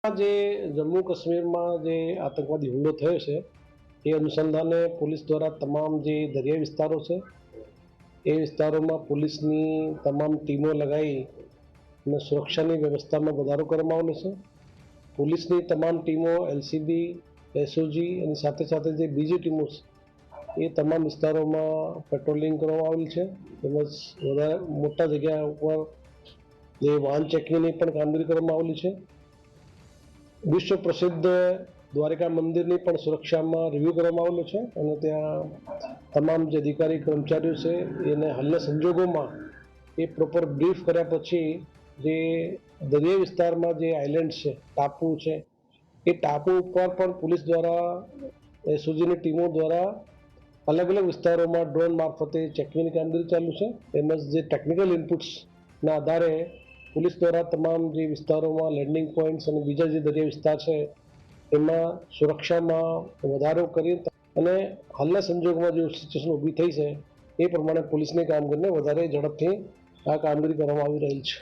જે જમ્મુ કાશ્મીરમાં જે આતંકવાદી હુમલો થયો છે એ અનુસંધાને પોલીસ દ્વારા તમામ જે દરિયાઈ વિસ્તારો છે એ વિસ્તારોમાં પોલીસની તમામ ટીમો લગાવી અને સુરક્ષાની વ્યવસ્થામાં વધારો કરવામાં આવેલો છે. પોલીસની તમામ ટીમો એલસીબી, એસઓજી અને સાથે સાથે જે બીજી ટીમો છે એ તમામ વિસ્તારોમાં પેટ્રોલિંગ કરવામાં આવેલ છે. તેમજ વધારે મોટા જગ્યા ઉપર જે વાહન ચેકિંગની પણ કામગીરી કરવામાં આવેલી છે. વિશ્વ પ્રસિદ્ધ દ્વારકા મંદિરની પણ સુરક્ષામાં રિવ્યૂ કરવામાં આવેલું છે અને ત્યાં તમામ જે અધિકારી કર્મચારીઓ છે એને હાલના સંજોગોમાં એ પ્રોપર બ્રીફ કર્યા પછી જે દરિયાઈ વિસ્તારમાં જે આઇલેન્ડ છે, ટાપુ છે, એ ટાપુ ઉપર પણ પોલીસ દ્વારા એસઓજીની ટીમો દ્વારા અલગ અલગ વિસ્તારોમાં ડ્રોન મારફતે ચેકિંગની કામગીરી ચાલુ છે. તેમજ જે ટેકનિકલ ઇનપુટ્સના આધારે પોલીસ દ્વારા તમામ જે વિસ્તારોમાં લેન્ડિંગ પોઈન્ટ્સ અને બીજા જે દરિયા વિસ્તાર છે એમાં સુરક્ષામાં વધારો કરી અને હાલના સંજોગોમાં જે સિચ્યુએશન ઊભી થઈ છે એ પ્રમાણે પોલીસની કામગીરીને વધારે ઝડપથી આ કામગીરી કરવામાં આવી રહી છે.